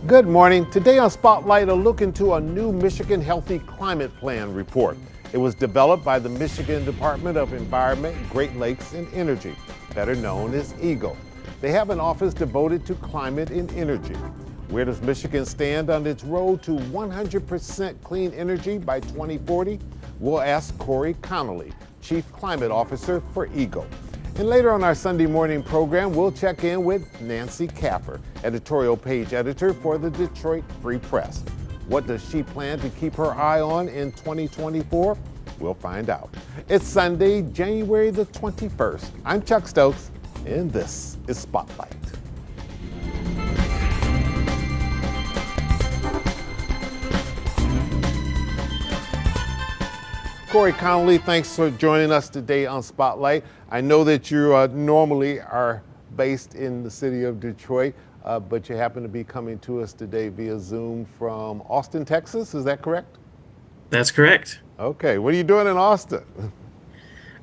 Good morning. Today on Spotlight, a look into a new Michigan Healthy Climate Plan report. It was developed by the Michigan Department of Environment, Great Lakes, and Energy, better known as EGLE. They have an office devoted to climate and energy. Where does Michigan stand on its road to 100% clean energy by 2040? We'll ask Corey Connolly, Chief Climate Officer for EGLE. And later on our Sunday morning program, we'll check in with Nancy Kaffer, editorial page editor for the Detroit Free Press. What does she plan to keep her eye on in 2024? We'll find out. It's Sunday, January the 21st. I'm Chuck Stokes, and this is Spotlight. Corey Connolly, thanks for joining us today on Spotlight. I know that you normally are based in the city of Detroit, but you happen to be coming to us today via Zoom from Austin, Texas. Is that correct? That's correct. Okay, what are you doing in Austin?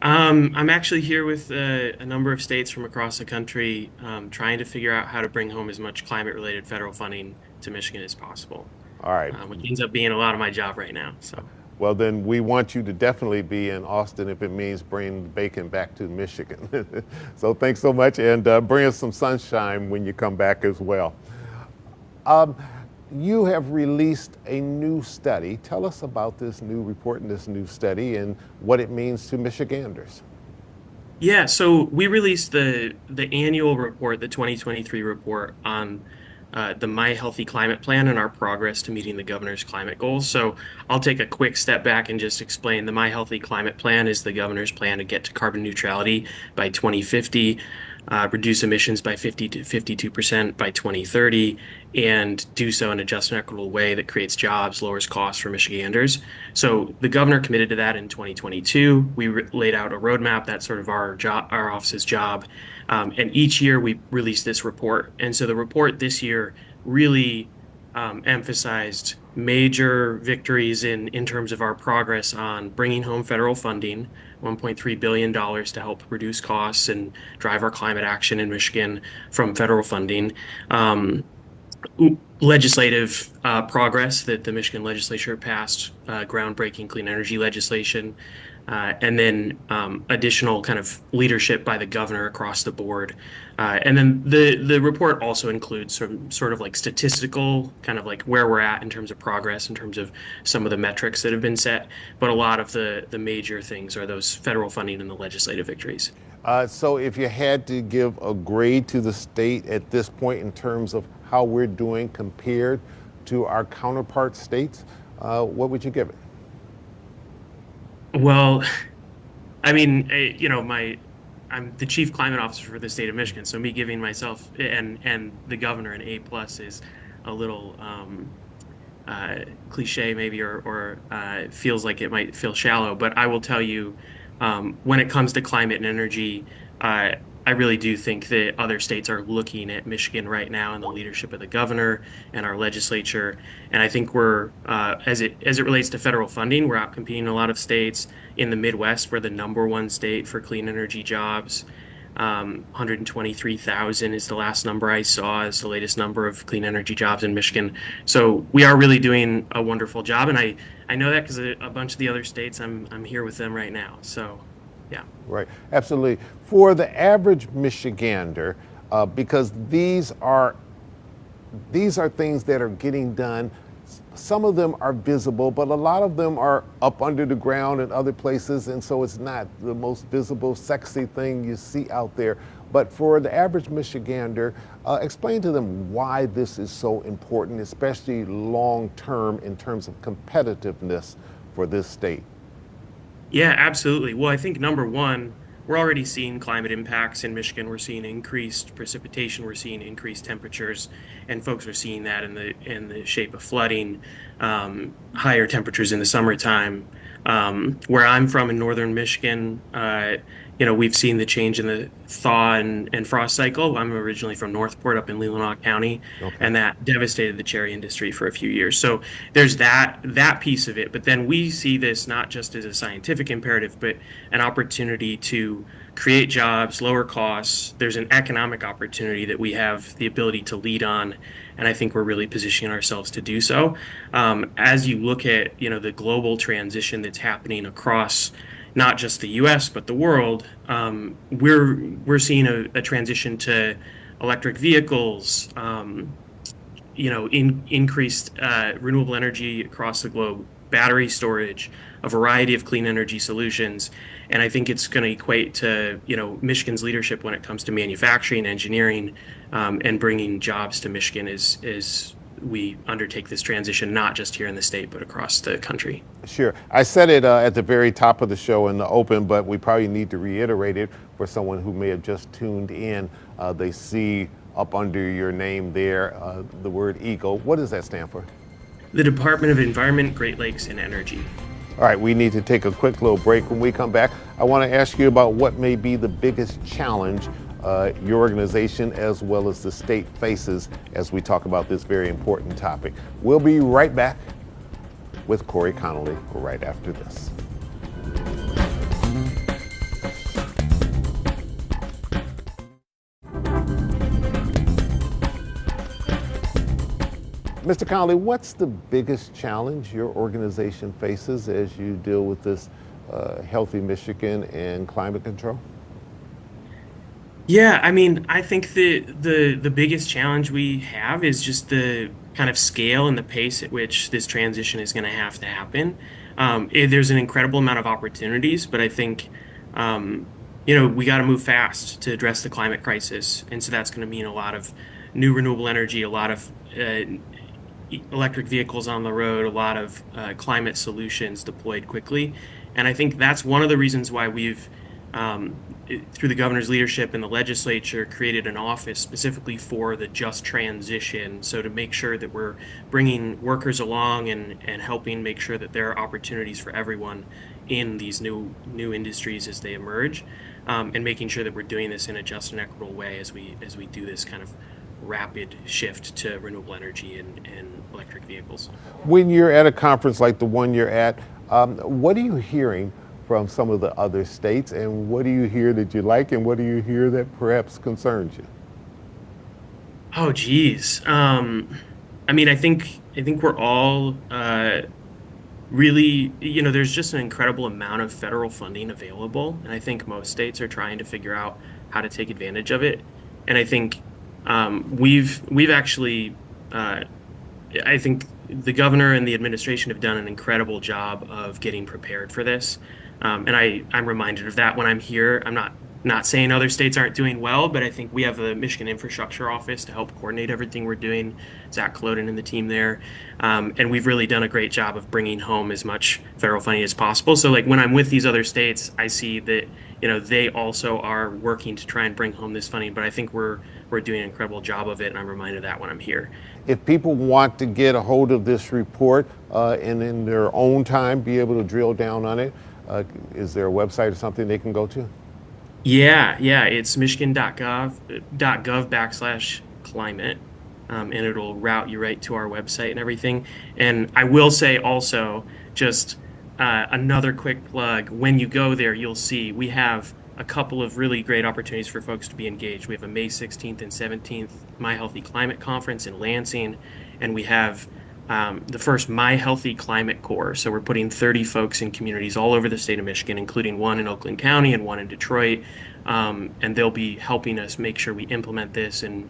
I'm actually here with a number of states from across the country, trying to figure out how to bring home as much climate-related federal funding to Michigan as possible. All right. Which ends up being a lot of my job right now. So. Well, then we want you to definitely be in Austin if it means bringing bacon back to Michigan. So thanks so much, and bring us some sunshine when you come back as well. You have released a new study. Tell us about this new report and this new study and what it means to Michiganders. Yeah, so we released the annual report, the 2023 report on the My Healthy Climate Plan and our progress to meeting the governor's climate goals. So I'll take a quick step back and just explain the My Healthy Climate Plan is the governor's plan to get to carbon neutrality by 2050, reduce emissions by 50 to 52% by 2030, and do so in a just and equitable way that creates jobs, lowers costs for Michiganders. So the governor committed to that in 2022. We laid out a roadmap. That's sort of our office's job. And each year we release this report. And so the report this year really emphasized major victories in terms of our progress on bringing home federal funding, $1.3 billion to help reduce costs and drive our climate action in Michigan from federal funding. Legislative progress that the Michigan legislature passed, groundbreaking clean energy legislation, and then additional kind of leadership by the governor across the board. And then the report also includes some sort of like statistical, kind of like where we're at in terms of progress, in terms of some of the metrics that have been set. But a lot of the major things are those federal funding and the legislative victories. So if you had to give a grade to the state at this point in terms of how we're doing compared to our counterpart states, what would you give it? Well, I mean, I'm the chief climate officer for the state of Michigan, so me giving myself and the governor an A+ is a little cliche maybe, or feels like it might feel shallow. But I will tell you, when it comes to climate and energy, I really do think that other states are looking at Michigan right now and the leadership of the governor and our legislature. And I think we're, as it relates to federal funding, we're outcompeting a lot of states. In the Midwest, we're the #1 state for clean energy jobs. 123,000 is the last number I saw, is the latest number of clean energy jobs in Michigan. So we are really doing a wonderful job. And I know that because a bunch of the other states, I'm here with them right now. So. Yeah. Right. Absolutely. For the average Michigander, because these are things that are getting done. Some of them are visible, but a lot of them are up under the ground in other places, and so it's not the most visible, sexy thing you see out there. But for the average Michigander, explain to them why this is so important, especially long term in terms of competitiveness for this state. Yeah, absolutely. Well, I think #1, we're already seeing climate impacts in Michigan. We're seeing increased precipitation. We're seeing increased temperatures, and folks are seeing that in the shape of flooding, higher temperatures in the summertime. Where I'm from in northern Michigan, we've seen the change in the thaw and frost cycle. I'm originally from Northport up in Leelanau County, Okay. and that devastated the cherry industry for a few years. So there's that piece of it. But then we see this not just as a scientific imperative, but an opportunity to create jobs, lower costs. There's an economic opportunity that we have the ability to lead on, and I think we're really positioning ourselves to do so. As you look at, the global transition that's happening across not just the U.S. but the world, we're seeing a transition to electric vehicles. Increased renewable energy across the globe, battery storage, a variety of clean energy solutions. And I think it's going to equate to, Michigan's leadership when it comes to manufacturing, engineering, and bringing jobs to Michigan as we undertake this transition, not just here in the state, but across the country. Sure. I said it at the very top of the show in the open, but we probably need to reiterate it for someone who may have just tuned in. They see up under your name there the word EGLE. What does that stand for? The Department of Environment, Great Lakes, and Energy. All right, we need to take a quick little break. When we come back, I want to ask you about what may be the biggest challenge your organization as well as the state faces as we talk about this very important topic. We'll be right back with Corey Connolly right after this. Mr. Connolly, what's the biggest challenge your organization faces as you deal with this Healthy Michigan and climate control? Yeah, I mean, I think the biggest challenge we have is just the kind of scale and the pace at which this transition is going to have to happen. There's an incredible amount of opportunities, but I think we got to move fast to address the climate crisis, and so that's going to mean a lot of new renewable energy, a lot of electric vehicles on the road, a lot of climate solutions deployed quickly. And I think that's one of the reasons why we've, through the governor's leadership and the legislature, created an office specifically for the just transition. So to make sure that we're bringing workers along and helping make sure that there are opportunities for everyone in these new industries as they emerge, and making sure that we're doing this in a just and equitable way as we do this kind of rapid shift to renewable energy and electric vehicles. When you're at a conference like the one you're at, what are you hearing from some of the other states, and what do you hear that you like, and what do you hear that perhaps concerns you? Oh, geez. I mean, I think we're all really, there's just an incredible amount of federal funding available, and I think most states are trying to figure out how to take advantage of it. And I think we've actually, I think the governor and the administration have done an incredible job of getting prepared for this. And I'm reminded of that when I'm here. I'm not saying other states aren't doing well, but I think we have the Michigan Infrastructure Office to help coordinate everything we're doing, Zach Cloden and the team there. And we've really done a great job of bringing home as much federal funding as possible. So like when I'm with these other states, I see that, they also are working to try and bring home this funding, but I think we're doing an incredible job of it, and I'm reminded of that when I'm here. If people want to get a hold of this report and in their own time be able to drill down on it, is there a website or something they can go to? Yeah, it's michigan.gov/climate, and it'll route you right to our website and everything. And I will say also, just another quick plug, when you go there, you'll see we have a couple of really great opportunities for folks to be engaged. We have a May 16th and 17th My Healthy Climate Conference in Lansing, and we have the first My Healthy Climate Corps. So we're putting 30 folks in communities all over the state of Michigan, including one in Oakland County and one in Detroit, and they'll be helping us make sure we implement this and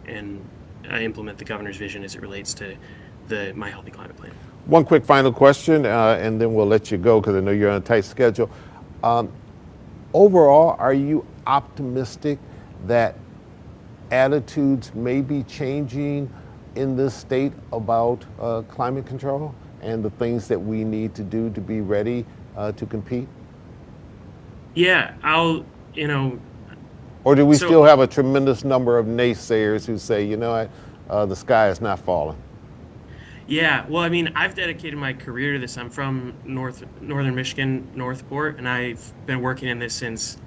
implement the governor's vision as it relates to the My Healthy Climate Plan. One quick final question, and then we'll let you go because I know you're on a tight schedule. Overall, are you optimistic that attitudes may be changing in this state about climate control and the things that we need to do to be ready to compete? Yeah, Or do we still have a tremendous number of naysayers who say, the sky is not falling? Yeah, well, I mean, I've dedicated my career to this. I'm from northern Michigan, Northport, and I've been working in this since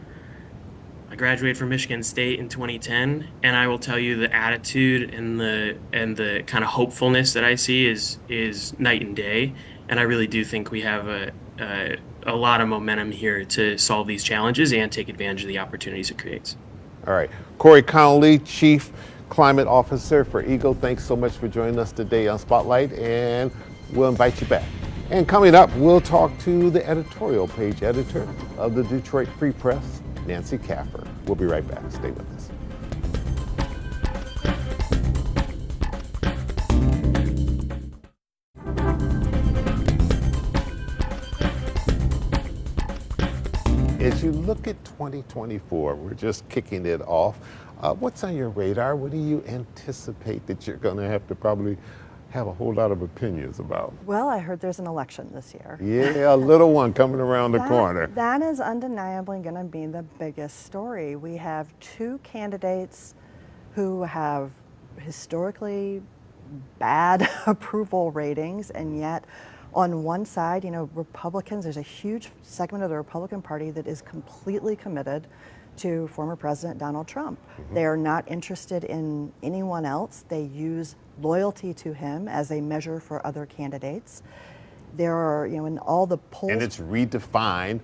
I graduated from Michigan State in 2010. And I will tell you, the attitude and the kind of hopefulness that I see is night and day. And I really do think we have a lot of momentum here to solve these challenges and take advantage of the opportunities it creates. All right. Corey Connolly, Chief Climate Officer for Egle, thanks so much for joining us today on Spotlight, and we'll invite you back. And coming up, we'll talk to the editorial page editor of the Detroit Free Press, Nancy Kaffer. We'll be right back. Stay with us. As you look at 2024, we're just kicking it off. What's on your radar? What do you anticipate that you're going to have to probably have a whole lot of opinions about? Well, I heard there's an election this year. Yeah, a little one coming around the corner. That is undeniably going to be the biggest story. We have two candidates who have historically bad approval ratings, and yet on one side, Republicans, there's a huge segment of the Republican Party that is completely committed to former President Donald Trump. Mm-hmm. They are not interested in anyone else. They use loyalty to him as a measure for other candidates. There are, in all the polls. And it's redefined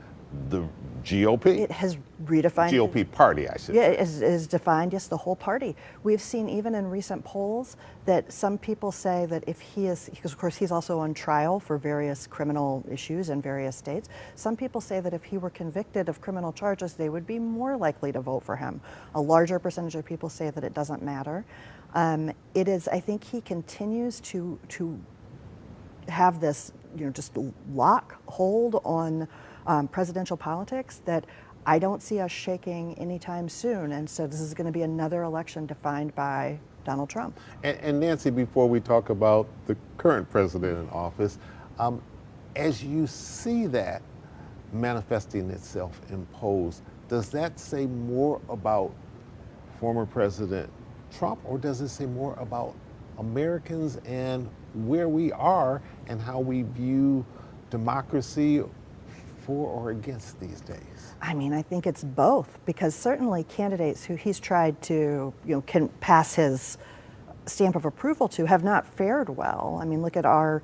the GOP. It has redefined. GOP party, I should say. Yeah, it is defined, yes, the whole party. We've seen even in recent polls that some people say that if he is, because of course he's also on trial for various criminal issues in various states, some people say that if he were convicted of criminal charges, they would be more likely to vote for him. A larger percentage of people say that it doesn't matter. It is, I think he continues to have this, just lock hold on presidential politics that I don't see us shaking anytime soon. And so this is going to be another election defined by Donald Trump. And Nancy, before we talk about the current president in office, as you see that manifesting itself in polls, does that say more about former President Trump, or does it say more about Americans and where we are and how we view democracy for or against these days? I mean, I think it's both, because certainly candidates who he's tried to, can pass his stamp of approval to have not fared well. I mean, look at our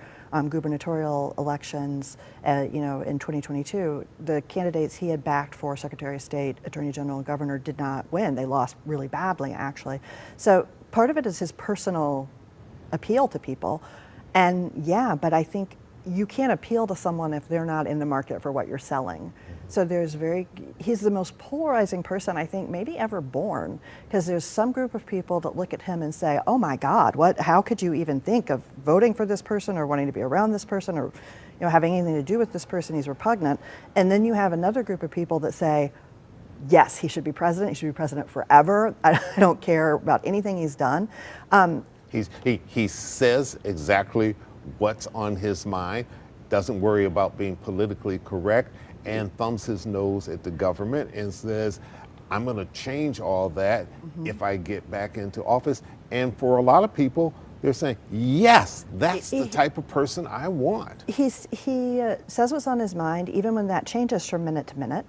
gubernatorial elections, in 2022. The candidates he had backed for Secretary of State, Attorney General, and Governor did not win. They lost really badly, actually. So part of it is his personal appeal to people. And yeah, but I think you can't appeal to someone if they're not in the market for what you're selling. So he's the most polarizing person I think maybe ever born, because there's some group of people that look at him and say, oh my God, how could you even think of voting for this person or wanting to be around this person or having anything to do with this person? He's repugnant. And then you have another group of people that say, yes, he should be president. He should be president forever. I don't care about anything he's done. He says exactly what's on his mind, doesn't worry about being politically correct, and thumbs his nose at the government and says, I'm going to change all that if I get back into office. And for a lot of people, they're saying, yes, that's the type of person I want. He says what's on his mind, even when that changes from minute to minute.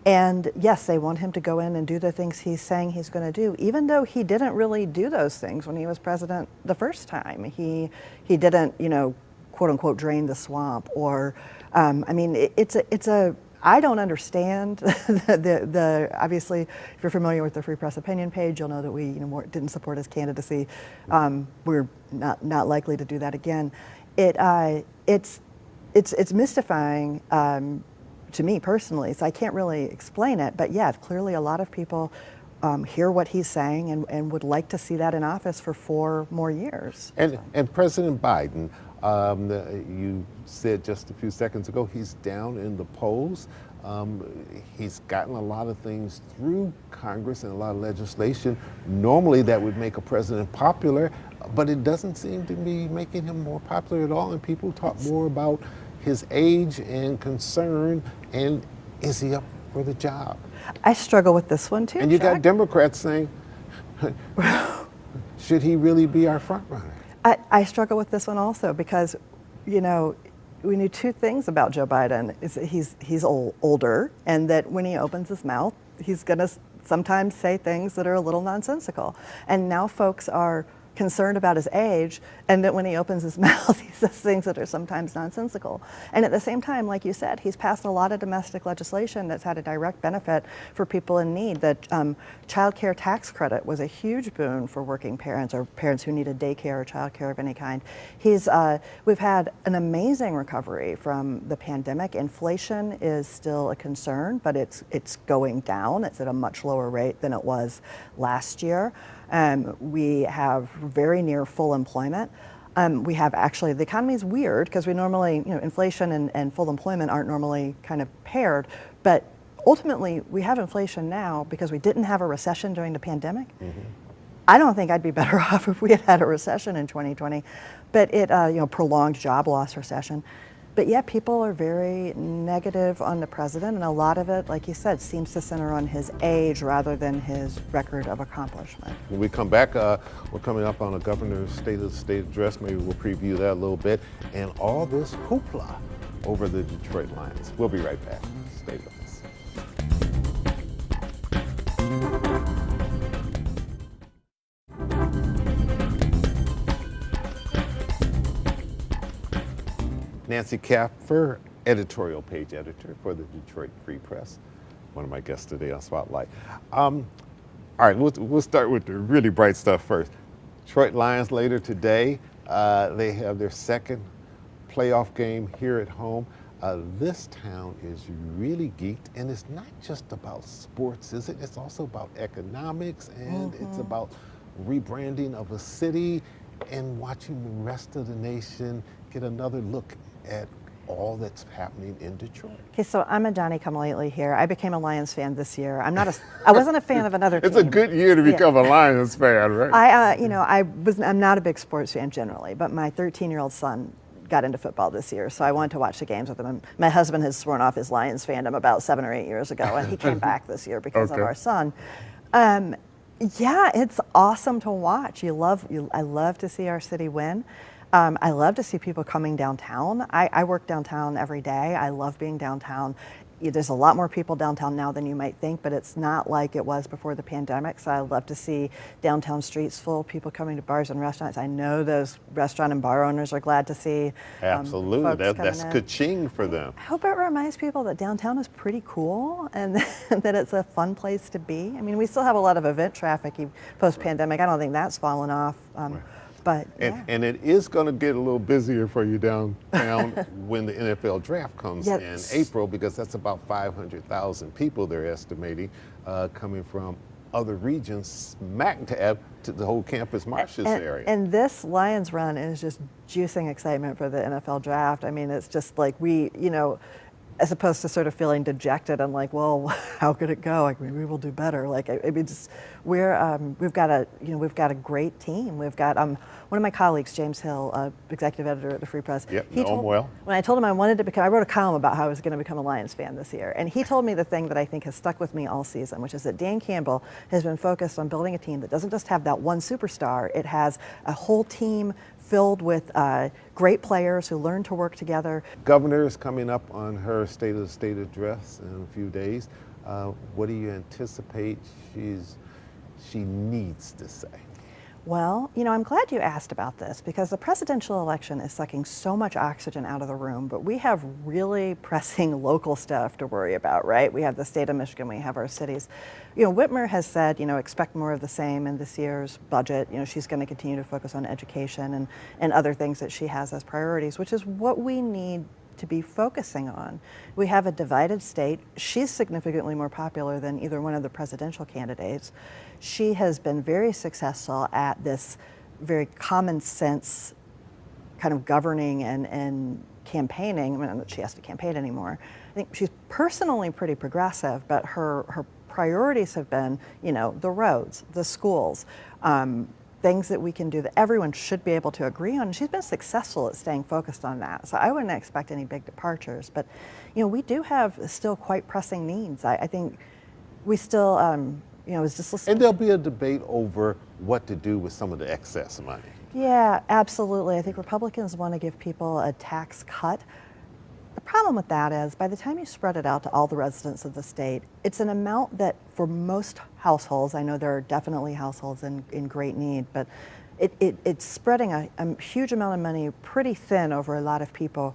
And yes, they want him to go in and do the things he's saying he's going to do, even though he didn't really do those things when he was president the first time. He didn't, quote unquote, drain the swamp, or, I don't understand obviously, if you're familiar with the Free Press opinion page, you'll know that we, didn't support his candidacy. We're not likely to do that again. It's mystifying, to me personally, so I can't really explain it, but yeah, clearly a lot of people hear what he's saying and would like to see that in office for 4 more years. And President Biden, you said just a few seconds ago, he's down in the polls. He's gotten a lot of things through Congress and a lot of legislation. Normally that would make a president popular, but it doesn't seem to be making him more popular at all, and people talk more about his age and concern, and is he up for the job? I struggle with this one too. And you got Democrats saying, should he really be our front runner? I struggle with this one also, because, we knew 2 things about Joe Biden. Is that he's older, and that when he opens his mouth, he's going to sometimes say things that are a little nonsensical. And now folks are concerned about his age, and that when he opens his mouth, he says things that are sometimes nonsensical. And at the same time, like you said, he's passed a lot of domestic legislation that's had a direct benefit for people in need. The child care tax credit was a huge boon for working parents or parents who needed daycare or child care of any kind. We've had an amazing recovery from the pandemic. Inflation is still a concern, but it's going down. It's at a much lower rate than it was last year. We have very near full employment. We have actually, the economy is weird because we normally, inflation and full employment aren't normally kind of paired, but ultimately we have inflation now because we didn't have a recession during the pandemic. Mm-hmm. I don't think I'd be better off if we had had a recession in 2020, but prolonged job loss recession. But yeah, people are very negative on the president, and a lot of it, like you said, seems to center on his age rather than his record of accomplishment. When we come back, we're coming up on a governor's State of the State address. Maybe we'll preview that a little bit, and all this hoopla over the Detroit Lions. We'll be right back. Stay with us. Nancy Kaffer, editorial page editor for the Detroit Free Press, one of my guests today on Spotlight. All right, we'll start with the really bright stuff first. Detroit Lions later today, they have their second playoff game here at home. This town is really geeked, and it's not just about sports, is it? It's also about economics, and it's about rebranding of a city and watching the rest of the nation get another look at all that's happening in Detroit. Okay, so I'm a Johnny-come-lately here. I became a Lions fan this year. I wasn't a fan of another team. It's a good year to become a Lions fan, right? I'm not a big sports fan generally, but my 13-year-old son got into football this year, so I wanted to watch the games with him. My husband has sworn off his Lions fandom about 7 or 8 years ago, and he came back this year because of our son. Yeah, it's awesome to watch. I love to see our city win. I love to see people coming downtown. I work downtown every day. I love being downtown. There's a lot more people downtown now than you might think, but it's not like it was before the pandemic. So I love to see downtown streets full, people coming to bars and restaurants. I know those restaurant and bar owners are glad to see. Absolutely, that's ka-ching for them. I hope it reminds people that downtown is pretty cool and that it's a fun place to be. I mean, we still have a lot of event traffic post-pandemic. I don't think that's fallen off. But, and it is going to get a little busier for you downtown when the NFL draft comes in April, because that's about 500,000 people they're estimating coming from other regions smack dab to the whole campus Martius area. And this Lions run is just juicing excitement for the NFL draft. I mean, it's just like as opposed to sort of feeling dejected and like, well, how could it go? Like, maybe we'll do better. Like, we've got a great team. We've got one of my colleagues, James Hill, executive editor at the Free Press. Yep, know him well. When I told him I wanted to become, I wrote a column about how I was going to become a Lions fan this year, and he told me the thing that I think has stuck with me all season, which is that Dan Campbell has been focused on building a team that doesn't just have that one superstar. It has a whole team filled with great players who learn to work together. Governor is coming up on her State of the State address in a few days. What do you anticipate she needs to say? Well, I'm glad you asked about this because the presidential election is sucking so much oxygen out of the room, but we have really pressing local stuff to worry about, right? We have the state of Michigan, we have our cities. Whitmer has said, expect more of the same in this year's budget. She's going to continue to focus on education and other things that she has as priorities, which is what we need to be focusing on. We have a divided state. She's significantly more popular than either one of the presidential candidates. She has been very successful at this very common sense kind of governing and campaigning. I mean, not that she has to campaign anymore. I think she's personally pretty progressive, but her priorities have been, the roads, the schools, things that we can do that everyone should be able to agree on. And she's been successful at staying focused on that. So I wouldn't expect any big departures, but we do have still quite pressing needs. I think we still, is just listening. And there'll be a debate over what to do with some of the excess money. Yeah, absolutely. I think Republicans want to give people a tax cut. The problem with that is by the time you spread it out to all the residents of the state, it's an amount that for most households, I know there are definitely households in great need, but it's spreading a huge amount of money pretty thin over a lot of people,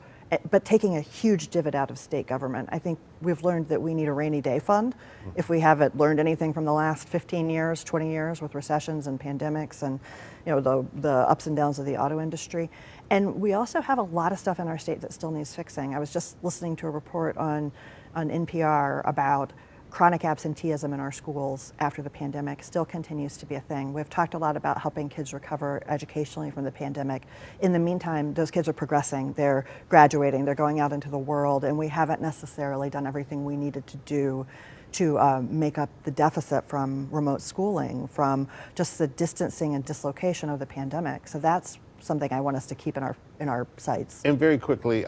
but taking a huge divot out of state government. I think we've learned that we need a rainy day fund. If we haven't learned anything from the last 15 years, 20 years with recessions and pandemics and the ups and downs of the auto industry. And we also have a lot of stuff in our state that still needs fixing. I was just listening to a report on NPR about chronic absenteeism in our schools after the pandemic still continues to be a thing. We've talked a lot about helping kids recover educationally from the pandemic. In the meantime, those kids are progressing, they're graduating, they're going out into the world, and we haven't necessarily done everything we needed to do to make up the deficit from remote schooling, from just the distancing and dislocation of the pandemic. So that's something I want us to keep in our sights. And very quickly,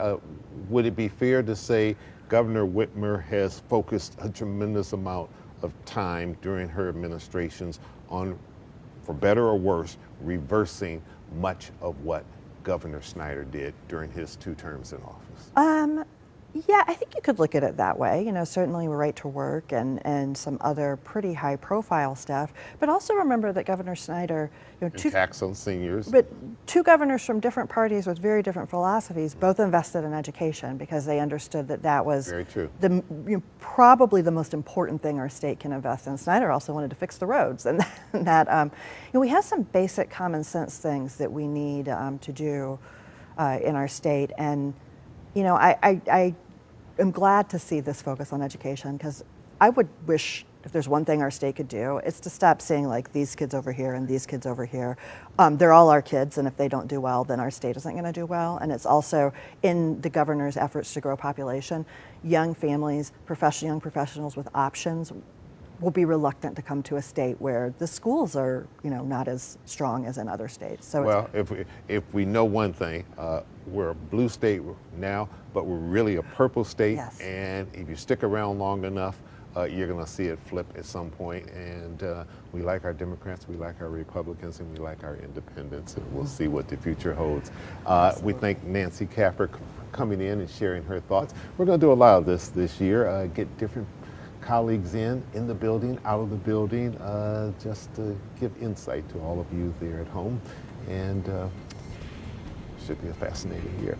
would it be fair to say Governor Whitmer has focused a tremendous amount of time during her administrations on, for better or worse, reversing much of what Governor Snyder did during his 2 terms in office? Yeah, I think you could look at it that way. Certainly right to work and some other pretty high profile stuff. But also remember that Governor Snyder, tax on seniors. But 2 governors from different parties with very different philosophies both invested in education because they understood that was very true. Probably the most important thing our state can invest in. Snyder also wanted to fix the roads, and that we have some basic common sense things that we need to do in our state. And I am glad to see this focus on education because I would wish if there's one thing our state could do, it's to stop seeing like these kids over here and these kids over here. They're all our kids, and if they don't do well, then our state isn't going to do well. And it's also in the governor's efforts to grow population, young families, young professionals with options will be reluctant to come to a state where the schools are, not as strong as in other states. So well, if we know one thing, we're a blue state now, but we're really a purple state. Yes. And if you stick around long enough, you're going to see it flip at some point. And we like our Democrats, we like our Republicans, and we like our independents. And we'll see what the future holds. We thank Nancy Kaffer coming in and sharing her thoughts. We're going to do a lot of this year, get different colleagues in the building, out of the building, just to give insight to all of you there at home. And should be a fascinating year.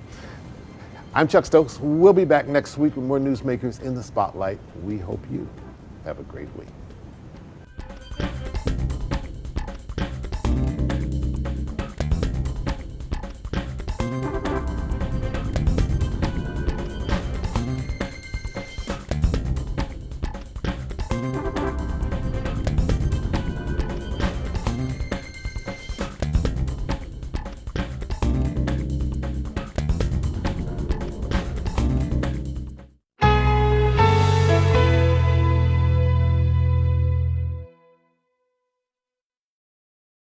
I'm Chuck Stokes. We'll be back next week with more newsmakers in the spotlight. We hope you have a great week.